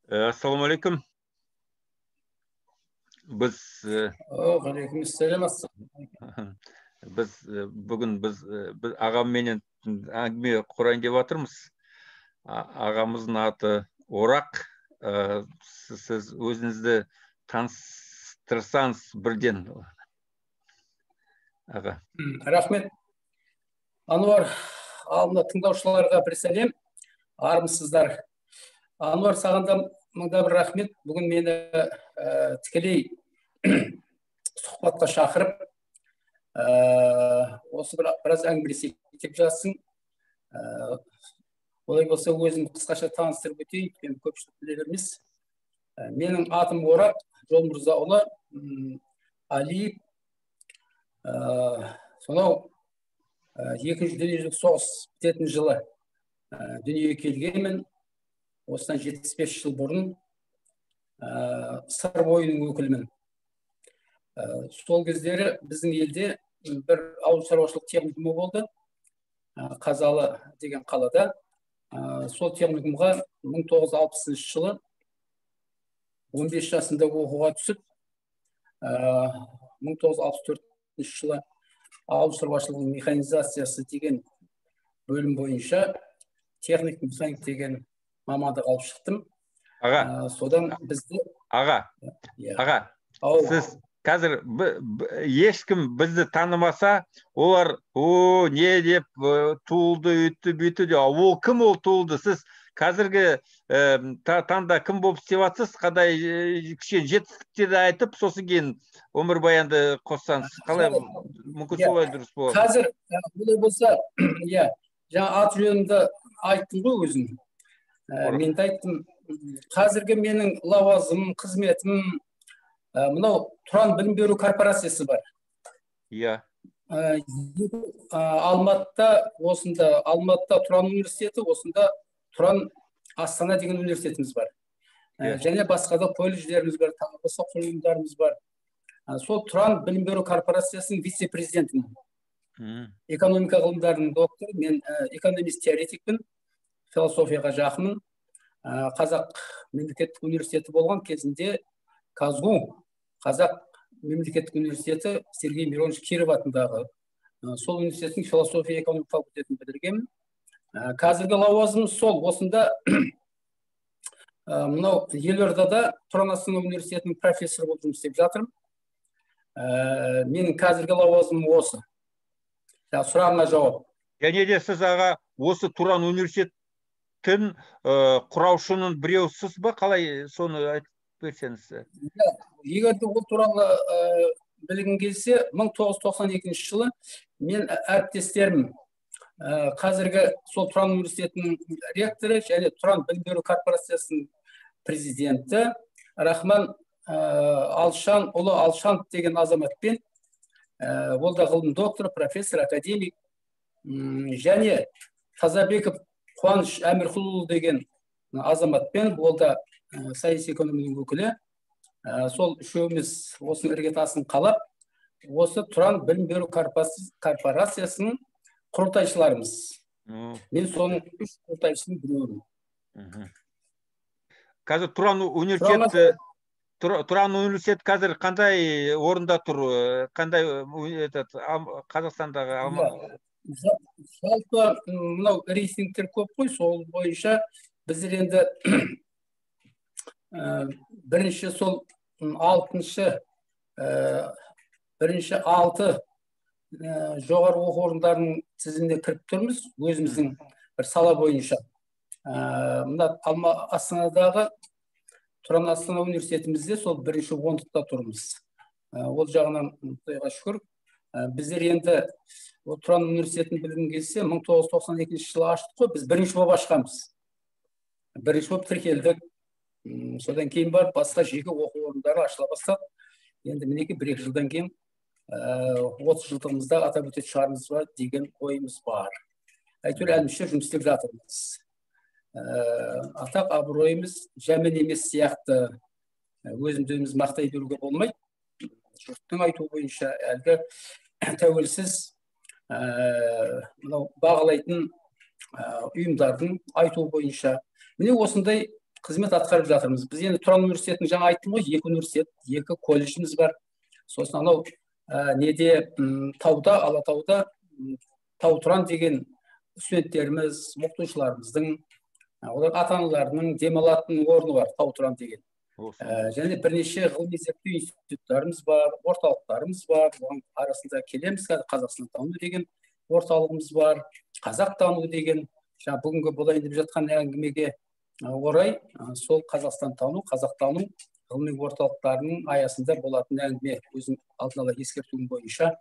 Ассалаумағалейкум. Біз бүгін ағамменен әңгіме құрайын деп жатырмыз. Ағамыздың аты Орақ. Сіз өзіңізді таныстырсаңыз бірден. Аға. Рахмет. Ануар, алдында тыңдаушыларға бір сәлем. Армысыздар. Ануар, саған да мыңда бір рахмет. Бүгін мені тікелей сұхбатқа шақырып, осы біраз әңгімелесейік деп жатсың. Олай болса, өзім қысқаша таныстырып өтейін, көпшілік білер емес. Менің атым Орақ, Жолмырзаұлы Алиев. Сонау екінші дүниежүзілік соғыс бітетін жылы дүниеге келгенмін. Осыдан 75 жыл бұрын сыр бойының өкілімін. Сол кездері біздің елде бір ауыл шаруашылық техникумы болды, Қазалы деген қалада. Сол техникумға 1960 жылы 15 жасында оқуға түсіп, 1964 жылы ауыл шаруашылығының механизациясы деген бөлім бойынша техник механик деген мамандық алып шықтым. Аға. Содан бізді... Аға. Сіз қазір ешкім бізді танымаса, олар не деп туылды, үйтті, бүйті деп. Ол кім ол туылды? Сіз қазіргі таңда кім болып істеп жатсыз? Қандай жетістіктерді айтып, сосын кейін өмірбаянды қоссаңыз, қалай мүмкін солай дұрыс болады? Қазір бұлай болса, жаңа аты жөнімді айттым ғой өзім. Мен айттым, қазіргі менің лауазымым, қызметім, мынау Тұран білім беру корпорациясы бар. Иә. Алматыда Тұран университеті, осында Тұран Астана деген университетіміз бар. Және басқа да колледждеріміз бар, тағы басқа құрылымдарымыз бар. Сол Тұран білім беру корпорациясының вице-президентімін. Экономика ғылымдарының докторы, мен экономист-теоретикпін. Философияға жақынмын. Қазақ мемлекеттік университеті болған кезінде КАЗГУ, Қазақ мемлекеттік университеті Сергей Миронович Киров атындағы. Сол университеттің философия экономика факультетін бітіргенмін. Қазіргі лауазымым сол. Осында мынау елордада Тұран Астана университетінің профессоры болып жұмыс істеп жатырмын. Менің қазіргі лауазымым осы. Сұрағыңа жауап. Және де сіз аға осы Тұран университет құраушының біреусіз ба? Қалай соны айтып берсеңіз? Егер де ол туралы білгің келсе, 1992 жылы мен әріптестерім қазіргі сол Тұран университетінің ректоры және Тұран білім беру корпорациясының президенті Рахман ұлы Алшанов деген азаматпен, ол да ғылым докторы, профессор, академик, және Тазабеков Қуаныш Әмірқұлұлы деген азаматпен, ол да саяси экономияның өкілі. Сол үшеуміз осының іргетасын қалап, осы Тұран білім беру корпорациясының құрылтайшыларымыз. Мен соның үш құрылтайшының біреуімін. Қазір Тұран университет қазір қандай орында тұр? Қандай Қазақстандағы? Жалпы мынау рейтингтер көп қой, сол бойынша біздер енді бірінші сол 6 жоғары оқу орындарының тізіміне кіріп тұрмыз, өзіміздің бір сала бойынша. Мына Астанадағы Тұран Астана университетімізде сол бірінші 10-та тұрмыз. Ол жағынан Құдайға шүкір. Біздер енді Тұран университетін білгің келсе, 1992 жылы аштық қой, біз бірінші болып ашқанбыз. Бірінші болып тіркелдік. Содан кейін бар, басқа жеке оқу орындары ашыла бастады. Енді мінеки 1-2 жылдан кейін 30 жылдығымызда атап өтетін шығармыз ба деген ойымыз бар. Әйтеуір әлімізше жұмыс істеп жатырмыз. Атақ абыройымыз жаман емес сияқты өзіміз мақтай беруге болмайды. Жұрттың айтуы бойынша әлгі тәуелсіз бағалайтын ұйымдардың айтуы бойынша міне осындай қызмет атқарып жатырмыз. Біз енді Тұран университетінің жаңа айттым ғой, 2 университет, 2 колледжіміз бар. Сосын анау неде тауда, Алатауда Тау Тұран деген студенттеріміз, оқытушыларымыздың, олар ата-аналарының демалатын орны бар, Тау Тұран деген. Және бірнеше ғылыми зерттеу институттарымыз бар, орталықтарымыз бар. Оған арасында келеміз, Қазақстан тану деген орталығымыз бар, қазақ тану деген. Бүгінгі болайын деп жатқан әңгімеге орай сол Қазақстан тану, қазақ тану ғылыми орталықтарының аясында болатын әңгіме. Өзім алдын ала ескертуім бойынша.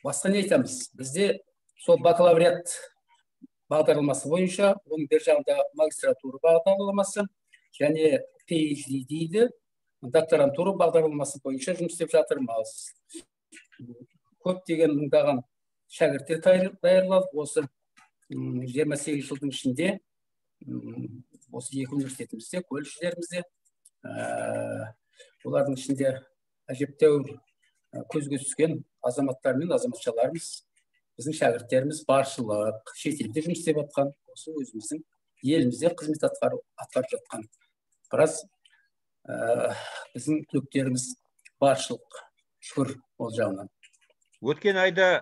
Басқа не айтамыз? Бізде сол бакалавриат бағдарламасы бойынша, оның бер жағында магистратура бағдарламасы және PhD дейді, докторантура бағдарламасы бойынша жұмыс істеп жатырмыз. Көптеген мыңдаған шәкірттер даярлап, осы 28 жылдың ішінде осы 2 университетімізде, колледждерімізде, олардың ішінде әжептәуір көзге түскен азаматтар мен азаматшаларымыз, біздің шәкірттеріміз баршылық, шетелде жұмыс істеп жатқан, осы өзіміздің елімізде қызмет атқарып жатқан. Біраз біздің түлектеріміз баршылық, шүкір ол жағынан. Өткен айда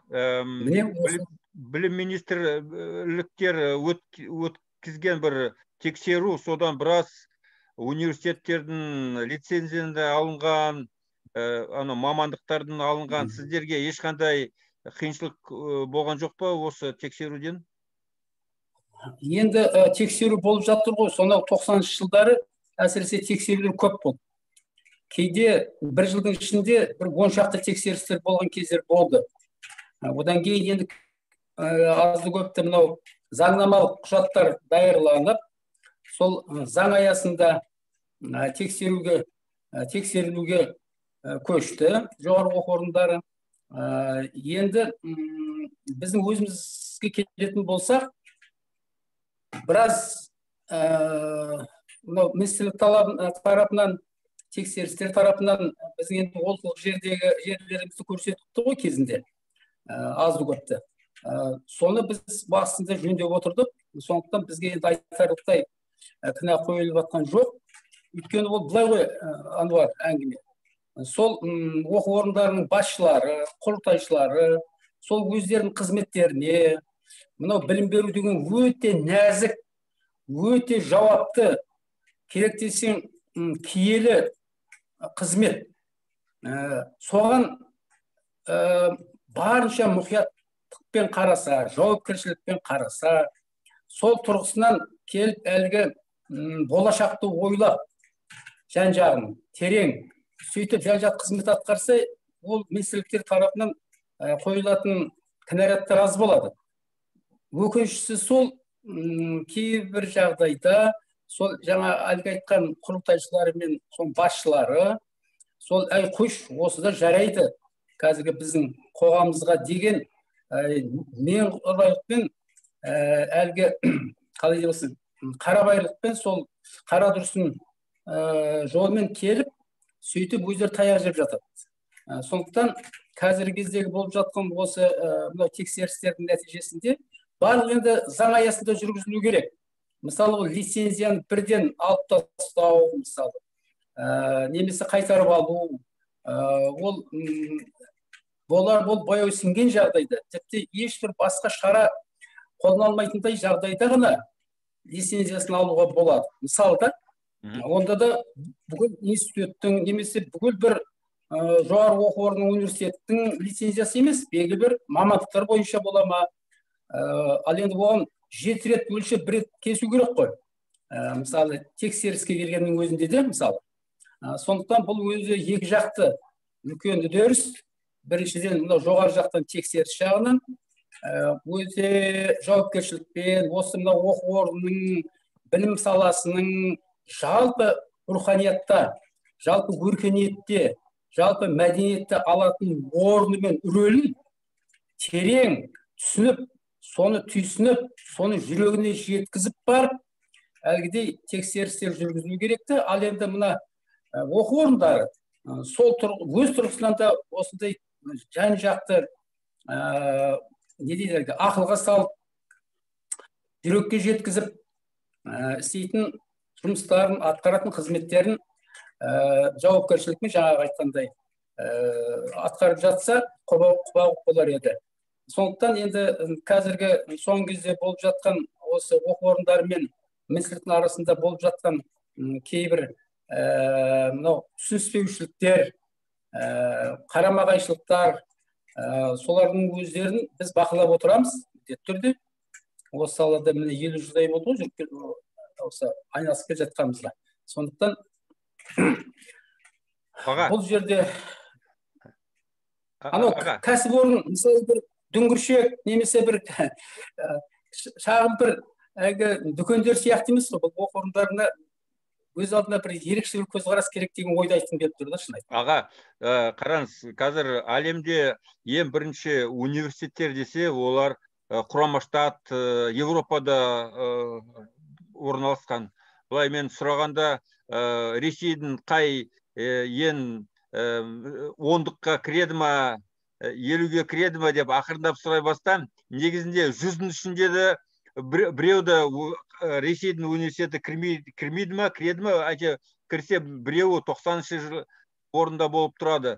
білім министрліктер өткізген бір тексеру, содан біраз университеттердің лицензияны алынған, мамандықтардың алынған. Сіздерге ешқандай қиыншылық болған жоқ па осы тексеруден? Енді тексеру болып жатыр ғой, сонау 90-шы жылдары әсіресе тексерулер көп болды. Кейде бір жылдың ішінде бір 10 шақты тексерістер болған кездер болды. Одан кейін енді азды көпті мынау заңнамалық құжаттар даярланып, сол заң аясында тексерілуге көшті жоғарғы оқу орындары. Енді біздің өзімізге келетін болсақ, біраз министрлік тарапынан, тексерістер тарапынан біздің енді олқылық жерлерімізді көрсетіпті ғой кезінде, азды көпті. Соны біз басында жөндеп отырдық. Сондықтан бізге енді айтарлықтай кінә қойылып жатқан жоқ. Өйткені ол былай ғой, Ануар, әңгіме. Сол оқу орындарының басшылары, құрылтайшылары, сол өздерінің қызметтеріне, мынау білім беру деген өте нәзік, өте жауапты, керек десең киелі қызмет. Соған барынша мұқияттықпен қараса, жауапкершілікпен қараса, сол тұрғысынан келіп әлгі болашақты ойлап, жан-жағын терең, сөйтіп жан-жақ қызмет атқарса, ол министрліктер тарапынан қойылатын кінәраттар аз болады. Өкініштісі сол кейбір жағдайда сол жаңа әлгі айтқан құрылтайшылары мен сол басшылары сол қойш осыда жарайды қазіргі біздің қоғамымызға деген немқұрайлықпен әлгі қалай дейсің қарабайырлықпен сол қара дұрысын жолмен келіп сөйтіп өздері таяқ жеп жатады. Сондықтан қазіргі кездегі болып жатқан осы мынау тексерістердің нәтижесінде барлық енді заң аясында жүргізілу керек. Мысалы, лицензияны бірден алып тастау, мысалы, немесе қайтарып алу, ол баяу сіңген жағдайда, тіпті ешбір басқа шара қолданылмайтындай жағдайда ғана лицензиясын алуға болады. Мысалы да, онда да бүкіл институттың немесе бүкіл бір жоғарғы оқу орнының университеттің лицензиясы емес, белгілі бір мамандықтар бойынша бола ма? Ал енді оған 7 рет өлшеп 1 рет кесу керек қой. Мысалы, тексеріске келгеннің өзінде де, мысалы. Сондықтан бұл өзі екі жақты үлкен үдеріс. Біріншіден, жоғары жақтан тексеріс жағынан өте жауапкершілікпен, осы оқу орнының, білім саласының жалпы руханиятта, жалпы өркениетте, жалпы мәдениетте алатын орны мен рөлін терең түсініп, соны түйсініп, соны жүрегіне жеткізіп барып, әлгідей тексерістер жүргізілу керекті. Ал енді мына оқу орындары сол өз тұрғысынан да осындай жан-жақты не дейді, ақылға салып, жүрекке жеткізіп, істейтін жұмыстарын, атқаратын қызметтерін жауапкершілікпен жаңағы айтқандай атқарып жатса құба болар еді. Сондықтан енді қазіргі соңғы кезде болып жатқан осы оқу орындары мен министрліктің арасында болып жатқан кейбір мынау түсініспеушіліктер, қарама-қайшылықтар, солардың өздерін біз бақылап отырамыз міндетті түрде. Осы салада міне 50 жылдай болды ғой осы айналысып келе жатқанымызға. Сондықтан бұл жерде анау кәсіпорын мысалы бір дүңгіршек немесе бір шағын бір әлгі дүкендер сияқты емес қой, бұл оқу орындарына өз алдына бір ерекше бір көзқарас керек деген ойды айтқым келіп тұр да, шын айтып. Аға, қараңыз, қазір әлемде ең бірінші университеттер десе, олар құрама штат, Европада орналасқан. Былай мен сұрағанда Ресейдің қай ең ондыққа кіреді ма, 50-ге кіреді ма деп ақырындап сұрай бастан, негізінде 100-дің ішінде біреуді Ресейдің университеті кірмейді ма, кіреді ма, кірсе біреуі 90-шы орында болып тұрады.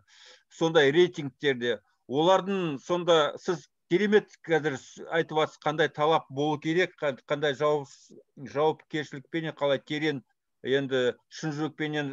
Сондай рейтингтерде. Олардың сонда сіз керемет қазір айтып жатсыз, қандай талап болу керек, қандай жауапкершілікпен, қалай терең енді шын жүрекпенен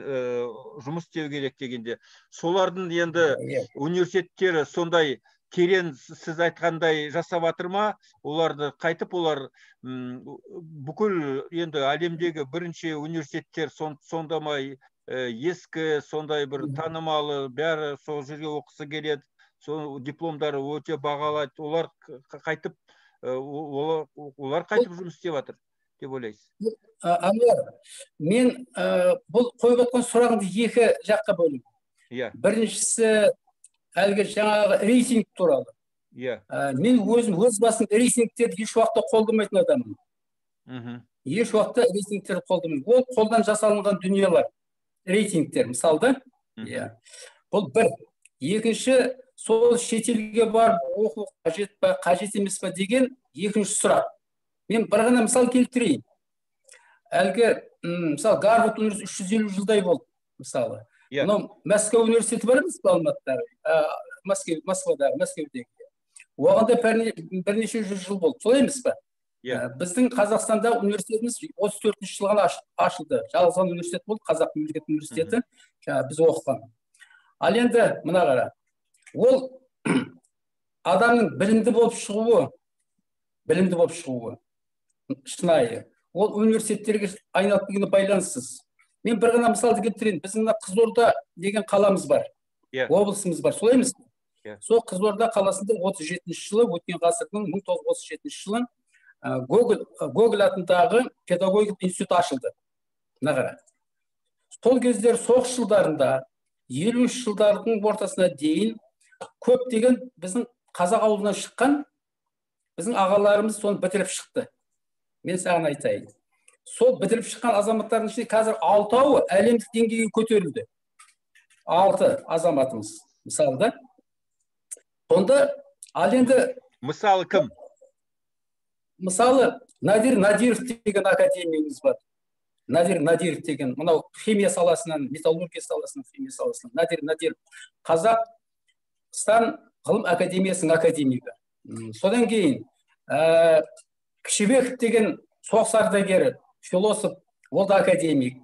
жұмыс істеу керек дегенде. Солардың енді университеттері сондай терең сіз айтқандай жасап жатыр ма? Оларды қайтып олар бүкіл енді әлемдегі бірінші университеттер сонда ма ескі, сондай бір танымалы, бәрі сол жерге оқысы келеді, сол дипломдары өте бағалайды. Олар қайтып жұмыс істеп жатыр деп ойлайсыз? Анвар, мен бұл қойып отқан сұрағымды екі жаққа бөлейін. Біріншісі әлгі жаңағы рейтинг туралы. Мен өз басым рейтингтерді еш уақытта қолдамайтын адаммын. Еш уақытта рейтингтерді қолдамаймын. Ол қолдан жасалынған дүниелер, рейтингтер, мысалы. Бұл бір. Екінші, сол шетелге барып оқу қажет па, қажет емес па деген екінші сұрақ. Мен бір ғана мысал келтірейін. Әлгі, мысалы, Гарвард университеті 350 жылдай болды, мысалы. Мынау Мәскеу университеті бар емес пе Алматыдағы, Мәскеудегі. Оғанда бірнеше жүз жыл болды, солай емес пе? Біздің Қазақстанда университетіміз 34-ші жылға ашылды. Жалғызған университет болды, Қазақ мемлекеттік университеті, біз оқыған. Ал енді мына қара, ол адамның білімді болып шығуы, шынайы. Ол университеттерге айналып келгеніне байланыссыз. Мен бір ғана мысалды келтірейін. Біздің Қызылорда деген қаламыз бар, облысымыз бар, солай емес пе? Сол Қызылорда қаласында 37-ші жылы, өткен ғасырдың 1937 жылы Гоголь атындағы педагогикалық институт ашылды. Мына қара. Сол кездер соғыс жылдарында 50 жылдардың ортасына дейін көптеген біздің қазақ ауылынан шыққан біздің ағаларымыз соны бітіріп шықты. Мен саған айтайын. Сол бітіріп шыққан азаматтардың ішінде қазір 6-ауы әлемдік деңгейге көтерілді. 6 азаматымыз, мысалы да. Сонда ал енді мысалы кім? Мысалы Надиров деген академиямыз бар. Надиров деген, мынау химия саласынан, металлургия саласынан, химия саласынан. Надиров Қазақстан ғылым академиясының академигі. Содан кейін Кішібеков деген соғыс ардагері, философ, ол да академик.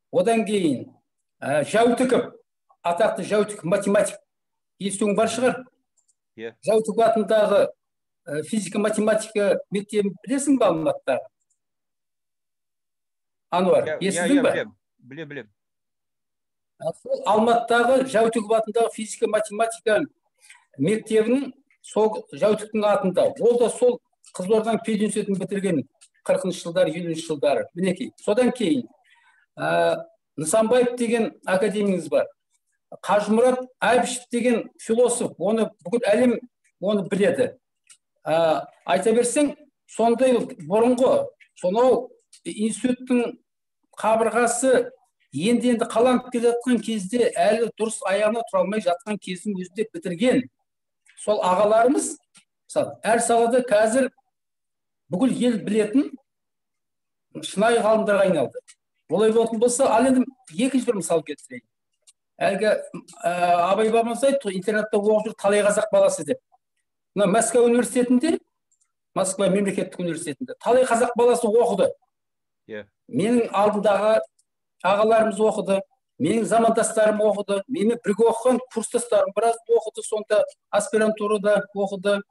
Одан кейін Жәутіков, атақты Жәутіков математик, естуің бар шығар? Жәутіков атындағы физика-математика мектебін білесің ба Алматыдағы? Ануар, естідің ба? Білем. Алматыдағы Жәутіков атындағы физика-математика мектебінің сол Жәутіктің атында. Ол да сол Қызылорданың пединститутын бітірген 40-шы жылдары, 50-ші жылдары. Мінекей. Содан кейін Нысанбаев деген академиямыз бар. Қажымұрат Әбішев деген философ, оны бүкіл әлем оны біледі. Айта берсең, сондай бұрынғы, сонау институттың қабырғасы енді қаланып келе жатқан кезде, әлі дұрыс аяғына тұра алмай жатқан кездің өзінде бітірген сол ағаларымыз, әр салада қазір бүкіл ел білетін шынайы ғалымдарға айналды. Олай болатын болса, ал енді екінші бір мысал келтірейін. Әлгі абай бабамыз айтты, интернатта оқып жүр талай қазақ баласы деп. Мына Москва университетінде, Москва мемлекеттік университетінде талай қазақ баласы оқыды. Менің алдымдағы ағаларымыз оқыды, менің замандастарым оқыды, менің бірге оқыған курстастарым біраз оқыды, сонда аспирантурада оқыды,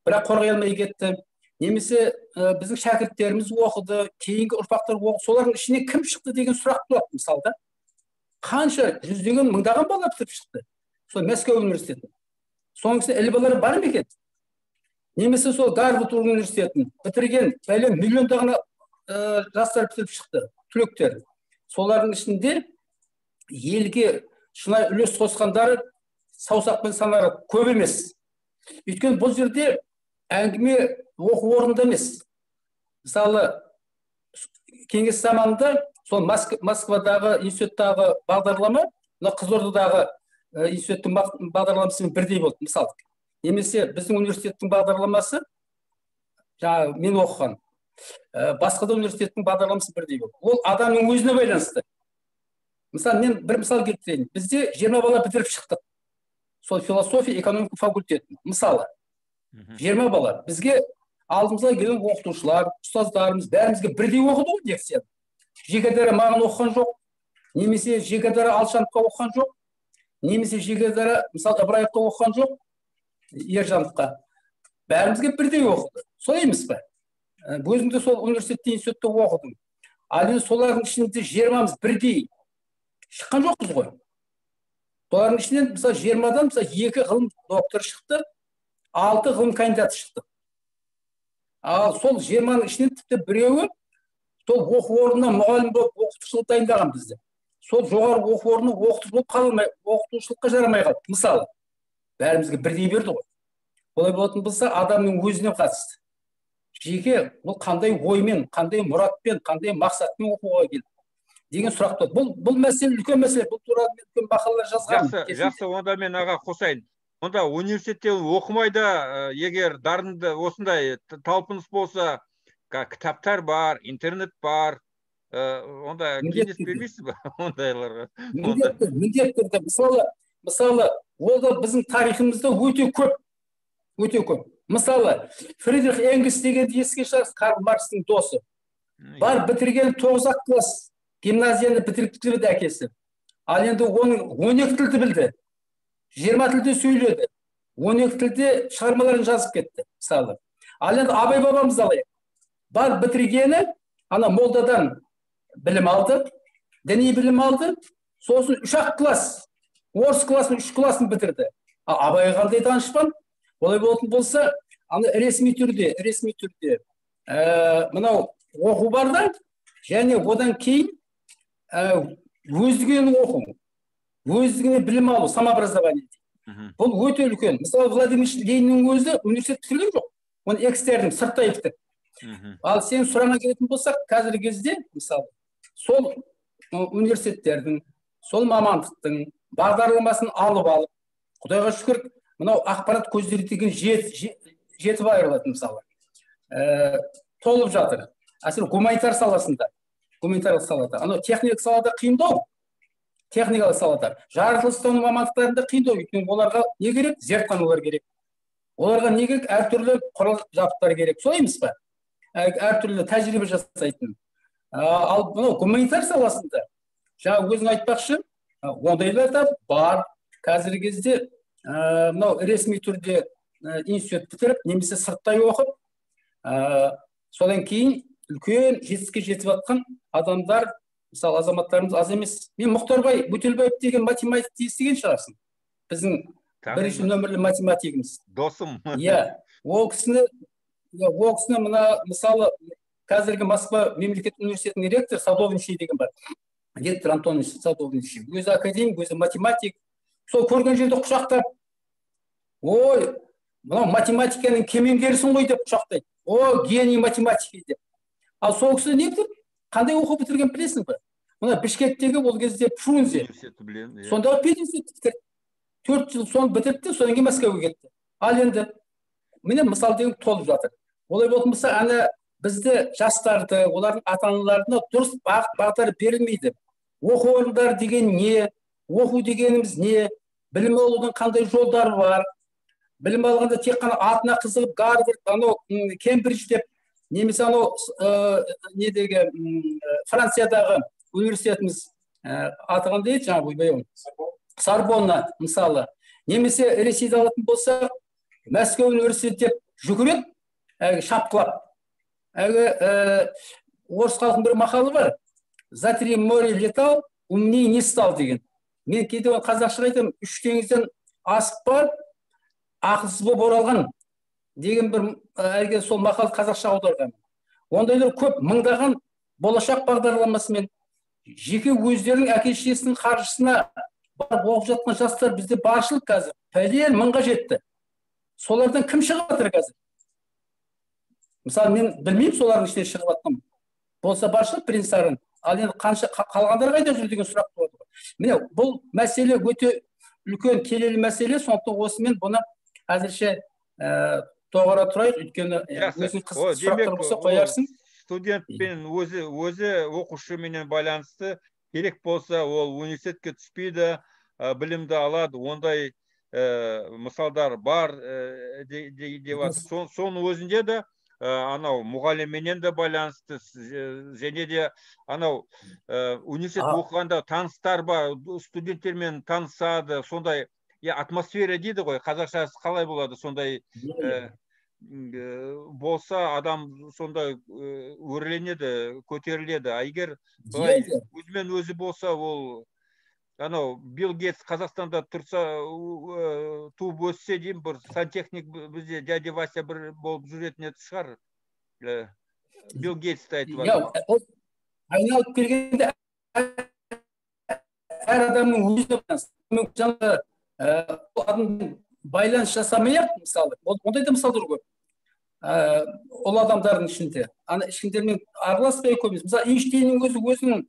бірақ қорғай алмай кетті. Немесе біздің шәкірттеріміз оқыды, кейінгі ұрпақтар оқыды, солардың ішіне кім шықты деген сұрақ туады мысалда. Қанша жүздеген мыңдаған бала бітіріп шықты сол Мәскеу университетін. Соның ішінде ілі балалар бар ма екен? Немесе сол Гарвард университетін бітірген бәлем миллиондаған жастар бітіріп шықты, түлектер. Солардың ішінде елге шынайы үлес қосқандары саусақпен санары көп емес. Өйткені бұл жерде әңгіме оқу орнында емес. Мысалы, кеңес заманында сол Москвадағы институттағы бағдарлама, Қызылордадағы институттың бағдарламасымен бірдей болды, мысалы. Немесе біздің университеттің бағдарламасы, жаңағы мен оқыған, басқа да университеттің бағдарламасы бірдей болды. Ол адамның өзіне байланысты. Мысалы, мен бір мысал келтірейін. Бізде 20 бала бітіріп шықтық. Сол философия, экономика факультетін. Мысалы, 20 бала. Бізге алдымызға келген оқытушылар, ұстаздарымыз, бәрімізге бірдей оқыды ғой лекция. Жеке-дара маған оқыған жоқ. Немесе жеке-дара Алшановқа оқыған жоқ. Немесе жеке-дара, мысалы, Ыбыраевқа оқыған жоқ. Ержановқа. Бәрімізге бірдей оқыды. Солай емес пе? Өзімде сол университетте, институтта оқыдым. Ал енді солардың ішінде 20-мыз бірдей шыққан жоқпыз ғой. Солардың ішінен мысалы 20-дан мысалы 2 ғылым доктор шықты, 6 ғылым кандидаты шықты. Ал сол 20-ның ішінен тіпті біреуі сол оқу орнына мұғалім болып оқытушылық дайындаған бізді. Сол жоғарғы оқу орнына оқытушы болып қалмай, оқытушылыққа жарамай қалды. Мысалы, бәрімізге бірдей берді ғой. Олай болатын болса, адамның өзіне қатысты. Жеке бұл қандай оймен, қандай мұратпен, қандай мақсатпен оқуға келді деген сұрақ туады. Бұл мәселе үлкен мәселе. Бұл туралы мен үлкен мақалалар жазғанмын. Жақсы, онда мен аға қосайын. Онда университетте оқымайда, егер дарынды осындай талпыныс болса, кітаптар бар, интернет бар, онда кеңес бермейсіз ба ондайларға? Міндетті. Мысалы, ол да біздің тарихымызда өте көп. Мысалы, Фридрих Энгельс дегенді еске шығарсыз, Карл Маркстың досы. Бар бітірген 9 класс гимназияны бітіріп келді әкесі. Ал енді оның 12 тілді білді. 20 тілде сөйледі. 12 тілде шығармаларын жазып кетті, мысалы. Ал енді Абай бабамыз алайық. Бар бітіргені, ана молдадан білім алды, діни білім алды, сосын 3 класс, орыс классын 3 классын бітірді. Абай қандай данышпан? Олай болатын болса, аны ресми түрде, мынау оқу барда, және одан кейін өздігінен оқу, өздігінен білім алу, самообразование. Бұл өте үлкен. Мысалы, Владимир Лениннің өзі университет бітірген жоқ. Оны экстерн, сырттай бітірді. Ал сен сұрағына келетін болсақ, қазіргі кезде, мысалы, сол университеттердің, сол мамандықтың бағдарламасын алып, Құдайға шүкір, мынау ақпарат көздері деген жетіп айырылады, мысалы. Толып жатыр. Әсіресе гуманитар саласында. Анау техникалық салада қиындау. Техникалық салада. Жаратылыстану мамандықтарында қиындау. Өйткені оларға не керек? Зертханалар керек. Оларға не керек? Әртүрлі құрал жабдықтар керек. Солай емес пе? Әртүрлі тәжірибе жасайтын. Ал мынау гуманитар саласында, жаңа өзің айтпақшы, ондайлар да бар. Қазіргі кезде мынау ресми түрде институт бітіріп, немесе сырттай оқып, содан кейін үлкен жетістікке жетіп жатқан адамдар, мысалы, азаматтарымыз аз емес. Мен Мұхтарбай Бөтелбаев деген математикті естіген шығарсың. Біздің бірінші нөмірлі математигіміз. Досым. Иә, ол кісіні мына, мысалы, қазіргі Москва мемлекеттік университетінің ректор Садовничий деген бар. Ректор Антонович Садовничий. Өзі академик, өзі математик. Сол көрген жерде құшақтап, ой, мынау математиканың кемеңгерісің ғой деп құшақтайды. О, гений математики деп. Ал сол кісі не бітірді? Қандай оқу бітірген білесің бе? Мына Бішкектегі ол кезде Фрунзе. Сондағы пединститут бітірді. 4 жыл соны бітірді, содан кейін Мәскеуге кетті. Ал енді, міне мысал деген толып жатыр. Олай болатын болса, ана бізді жастарды, олардың ата-аналарына дұрыс бағыт бағдар берілмейді. Оқу орындары деген не, оқу дегеніміз не, білім алудың қандай жолдары бар. Білім алғанда тек қана атына қызығып Гарвард, анау Кембридж деп, немесе анау Франциядағы университетіміз аты қандай еді жаңа ойбай, Сорбонна мысалы, немесе Ресейді алатын болса Мәскеу университеті деп жүгіреді, шапқылап. Орыс халқының бір мақалы бар: «За 3 моря летал, умнее не стал» деген. Мен кейде қазақша айтамын: 3 теңізден асып барып, ақылсыз болып оралған деген бір әлгі сол мақал қазақша аударған. Ондайлар көп, мыңдаған болашақ бағдарламасымен жеке өздерінің әке-шешесінің қаржысына барып оқып жатқан жастар бізде баршылық қазір. Пәлен мыңға жетті. Солардан кім шығып жатыр қазір? Мысалы, мен білмеймін солардың ішінен шығып жатқан болса баршылық принциптерін. Ал енді қалғандар қайда жүр деген сұрақ туады. Міне, бұл мәселе өте үлкен келелі мәселе, сондықтан осымен бұны әзірше тоғыра тұрайық, өйткені өзің сұрақтар болса қоярсың. Студентпен өзі оқушыменен байланысты, керек болса ол университетке түспейді, білімді алады, ондай мысалдар бар деп жатыр. Соның өзінде де анау мұғалімменен де байланысты, және де анау университет оқығанда таныстар бар, студенттермен танысады, сондай атмосфера дейді ғой, қазақшасы қалай болады, сондай болса адам сондай өрленеді, көтеріледі. А егер өзімен өзі болса, ол анау Билл Гейтс Қазақстанда тұрса, туып өссе деймін, бір сантехник бізде дядя Вася бір болып жүретін еді шығар. Билл Гейтсті айтып жатыр. Айналып келгенде әр адамның өзі байланыс жасамай-ақ, мысалы, ондай да мысалдар көп. Ол адамдардың ішінде. Ешкімдермен араласпай көбіміз. Мысалы, Эйнштейннің өзінің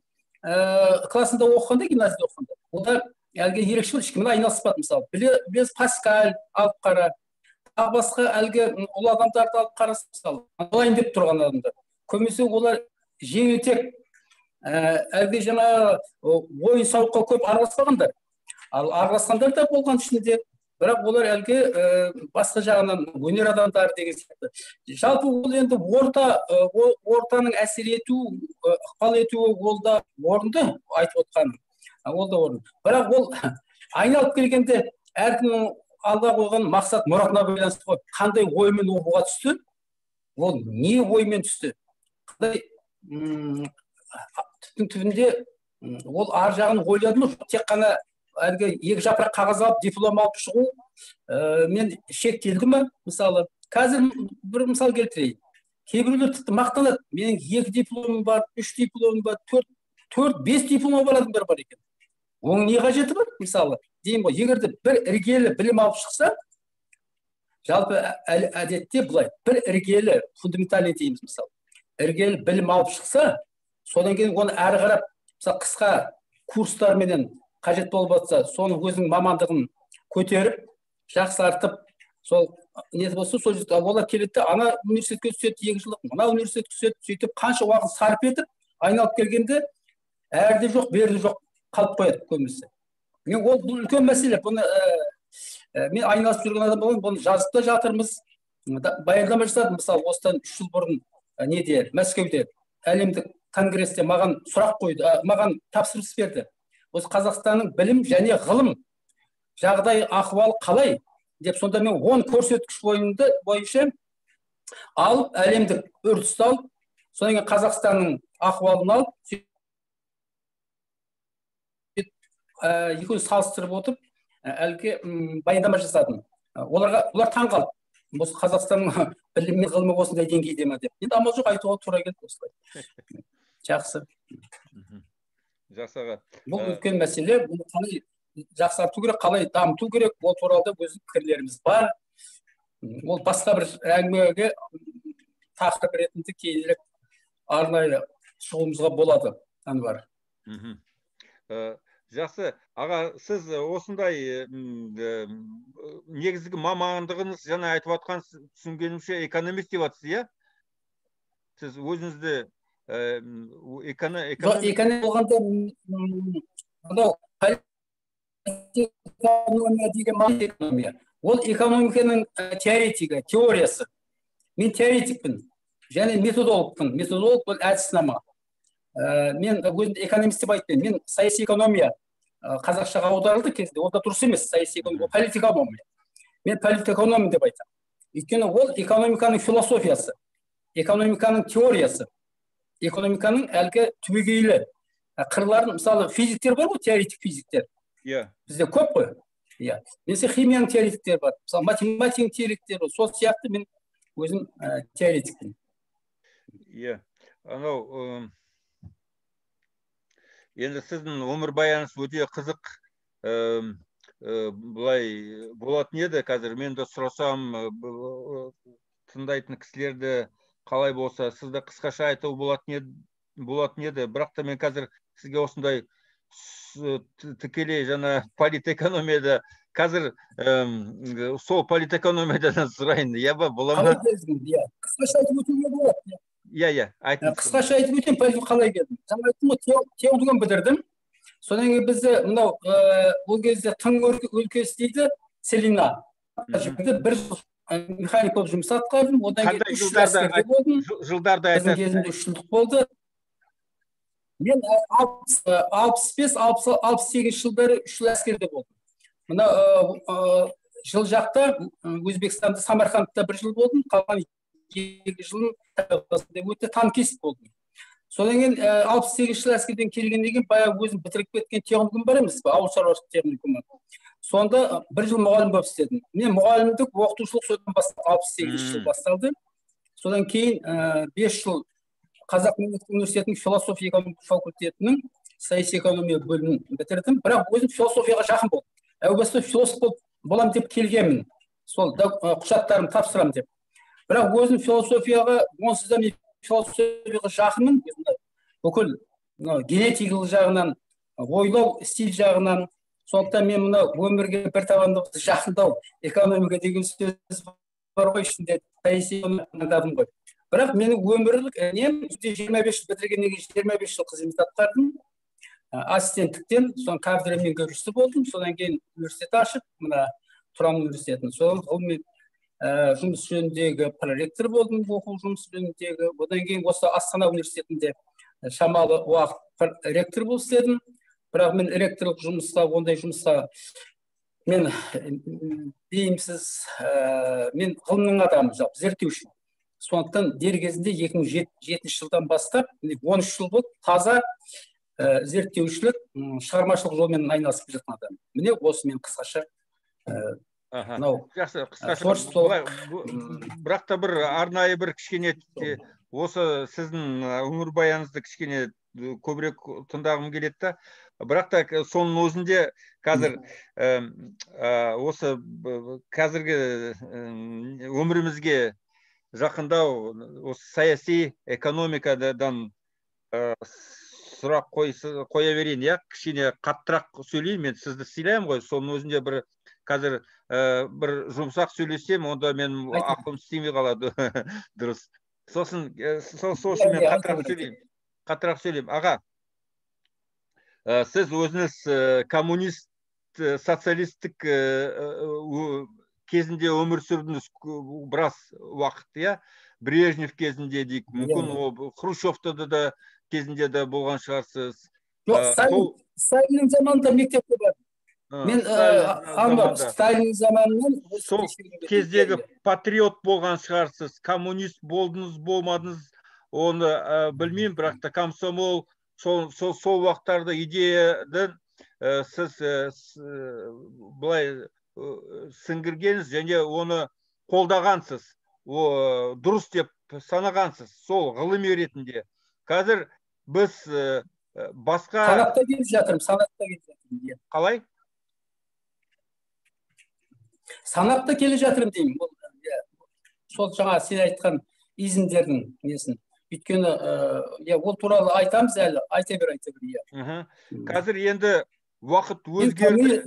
классында оқығанда, гимназияда оқығанда, олар әлгі ерекше ешкіммен айналыспады. Мысалы, без Паскаль алып қара, тағы басқа әлгі ол адамдарды алып қарасы, мысалы, олайын деп тұрған адамдар. Көбінесе олар жеңілтек, әлгі жаңа ойын сауыққа көп араласпағандар. Ал араласқандар да болған ішінде, бірақ олар әлгі басқа жағынан өнер адамдары деген сияқты. Жалпы ол енді ортаның әсер ету, ықпал етуі ол да орынды, айтып отқаным. Ол да орынды. Бірақ ол айналып келгенде әркімнің алға қойған мақсат мұратына байланысты ғой. Қандай оймен оқуға түсті, ол не оймен түсті. Қандай түбінде ол ар жағын ойлады ма, тек қана әлгі екі жапырақ қағаз алып диплом алып шығу мен шектелді ме? Мысалы, қазір бір мысал келтірейін. Кейбіреулер тіпті мақтанады: менің 2 дипломым бар, 3 дипломым бар, 4-5 дипломы бар адамдар бар екен. Оның не қажеті бар? Мысалы, деймін ғой, егер де бір іргелі білім алып шықса, жалпы әдетте былай, бір іргелі фундаментальный дейміз, мысалы, іргелі білім алып шықса, содан кейін оны әрі қарап, мысалы, қысқа курстарменен қажет болып жатса, соның өзінің мамандығын көтеріп, жақсартып, сол не болса, сол олар келеді, ана университетке түседі 2 жылдық, мына университетке түседі, сөйтіп қанша уақыт сарп етіп, айналып келгенде әрде жоқ, берде жоқ қалып қояды көбінесе. Ол бұл үлкен мәселе. Бұны мен айналысып жүрген адам болған, бұны жазып та жатырмыз. Баяндама жасадым, мысалы, осыдан 3 жыл бұрын неде, Мәскеуде әлемдік конгрессте маған сұрақ қойды, маған тапсырыс берді. Осы Қазақстанның білім және ғылым жағдай ахуалы қалай деп, сонда мен 10 көрсеткіш бойынша алып, әлемдік үрдісті алып, содан кейін Қазақстанның ахуалын алып, екеуін салыстырып отырып, әлгі баяндама жасадым. Олар таң қалды. Осы Қазақстанның білім мен ғылымы осындай деңгейде ме деп. Енді амал жоқ, айтуға тура келді осылай. Жақсы. Жақсыға. Бұл үлкен мәселе. Бұны қалай жақсарту керек, қалай дамыту керек, ол туралы да өз пікірлеріміз бар. Ол басқа бір әңгімеге тақырып ретінде кейінірек арнайы шығуымызға болады. Бар. Жақсы. Аға, сіз осындай негізгі мамандығыңыз, жаңа айтып жатқан түсінгенімше экономист деп жатсыз, иә? сіз өзіңізді экономия болғанда мынау экономия ол экономиканың теоретигі, теориясы. Мен теоретикпін және методологпын. Методолог бұл әдіснама. Мен өзім экономист деп айтпаймын. Мен саяси экономия қазақшаға аударылды кезінде. Ол да дұрыс емес, саяси экономия, политэкономия. Мен политэкономия деп айтамын. Өйткені ол экономиканың философиясы, экономиканың теориясы, экономиканың әлгі түбегейлі қырларын, мысалы физиктер бар ғой, теоретик физиктер. Бізде көп қой. Менде химияның теоретиктері бар, мысалы математиканың теоретиктері бар. Сол сияқты мен өзім теоретикпін. Анау енді сіздің өмірбаяныңыз өте қызық. Бұлай болатын еді. Қазір мен де сұрасам, тыңдайтын кісілерді қалай болса, сізді қысқаша айту болатын еді. Бірақ та мен қазір сізге осындай тікелей жаңа политэкономияда, қазір сол политэкономиядан сұрайын. Бола ма? Қысқаша айтып өтуге болады. Айтыңыз. Қысқаша айтып өтейін, қалай келдім. Жаңа айттым ғой, теологияны бітірдім. Содан кейін бізді мынау ол кезде тың өлкесі дейді, Целина. Бір жыл механик болып жұмыс атқардым. Одан кейін 3 жыл әскерде болдым. Жылдарды айтасыз. Біздің кезімде 3 жылдық болды. Мен 65-68 жылдары 3 жыл әскерде болдым. Мына жыл жақта Өзбекстанда, Самарқандта 1 жыл болдым. Қалған 2 жылын өте танкист болдым. Содан кейін 68 жыл әскерден келгеннен кейін баяғы өзім бітіріп кеткен техникум бар емес пе, ауыл шаруашылық техникумы. Сонда 1 жыл мұғалім болып істедім. Мен мұғалімдік оқытушылық содан бастап 68 жыл басталды. Содан кейін 5 жыл Қазақ мемлекеттік университетінің философия экономика факультетінің саяси экономия бөлімін бітірдім. Бірақ өзім философияға жақын болдым. Әу баста философ боламын деп келгенмін. Сол құжаттарымды тапсырамын деп. Бірақ өзім философияға, онсыз да мен философияға жақынмын. Бүкіл генетикалық жағынан, ойлау стиль жағынан. Сондықтан мен мына өмірге бір табандылықты жақындау, экономика деген сөз бар ғой ішінде, саяси экономияны ғой. Бірақ менің өмірлік нем 25 жыл бітіргеннен кейін 25 жыл қызмет атқардым. Ассистенттіктен, соң кафедра меңгерушісі болдым. Содан кейін университет ашып, мына Тұран университетін. Содан ғылыми жұмыс жөніндегі проректор болдым, оқу жұмыс жөніндегі. Одан кейін осы Астана университетінде шамалы уақыт ректор болып істедім. Бірақ мен ректорлық жұмысқа, ондай жұмысқа мен бейімсіз, мен ғылымның адамы, зерттеуші. Сондықтан дер кезінде 2007 жылдан бастап 13 жыл болды таза зерттеушілік, шығармашылық жолмен айналысып жатқан адам. Міне осы мен қысқаша. Жақсы, қысқаша. Бірақ та бір арнайы бір кішкене осы сіздің өмірбаяныңызды кішкене көбірек тыңдағым келеді да. Бірақ та соның өзінде қазір осы қазіргі өмірімізге жақындау, осы саяси экономикадан сұрақ қоя берейін, кішкене қаттырақ сөйлейін, мен сізді сыйлаймын ғой, соның өзінде бір қазір бір жұмсақ сөйлесем, онда мен ақылым істемей қалады. Дұрыс. Сосын мен қаттырақ сөйлеймін. Аға, сіз өзіңіз коммунист, социалистік кезінде өмір сүрдіңіз біраз уақыт, Брежнев кезінде дейік, мүмкін Хрущевта да кезінде де болған шығарсыз. Жоқ, Сталиннің заманында мектепте бар. Мен Сталиннің заманынан сол кездегі патриот болған шығарсыз, коммунист болдыңыз, болмадыңыз, оны білмеймін, бірақ та комсомол сол уақыттарда идеядан сіз былай сіңгіргенсіз және оны қолдағансыз, дұрыс деп санағансыз, сол ғылыми ретінде. Қазір біз басқа... Санатта келіп жатырмын, Қалай? Санатта келіп жатырмын деймін. Сол жаңа сен айтқан измдердің несін. Өйткені ол туралы айтамыз әлі, айта бер. Қазір енді уақыт өзгерді.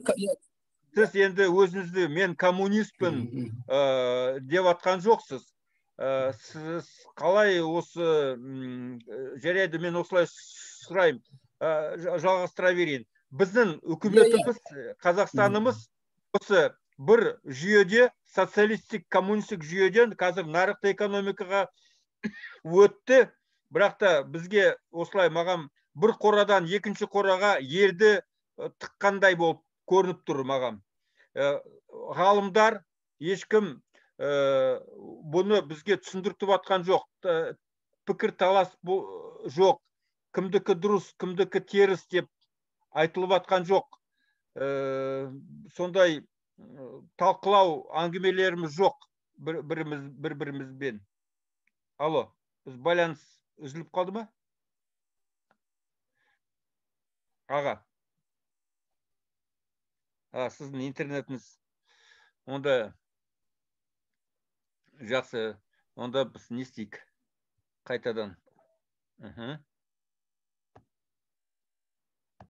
Сіз енді өзіңізді мен коммунистпін деп атқан жоқсыз. сіз қалай осы жарайды, мен осылай сұрайын, жалғастыра берейін. Біздің үкіметіміз, Қазақстанымыз осы бір жүйеде, социалистік коммунистік жүйеден қазір нарықты экономикаға өтті. Бірақ та бізге осылай, маған бір қорадан екінші қораға ерді тыққандай болып көрініп тұр маған. Ғалымдар, ешкім бұны бізге түсіндіртіп атқан жоқ. Пікір талас жоқ. Кімдікі дұрыс, кімдікі теріс деп айтылып атқан жоқ. Сондай талқылау әңгімелеріміз жоқ бір-бірімізбен. Алло, біз байланыс үзіліп қалды ма? Аға. Сіздің интернетіңіз онда жақсы. Онда біз не істейік? Қайтадан.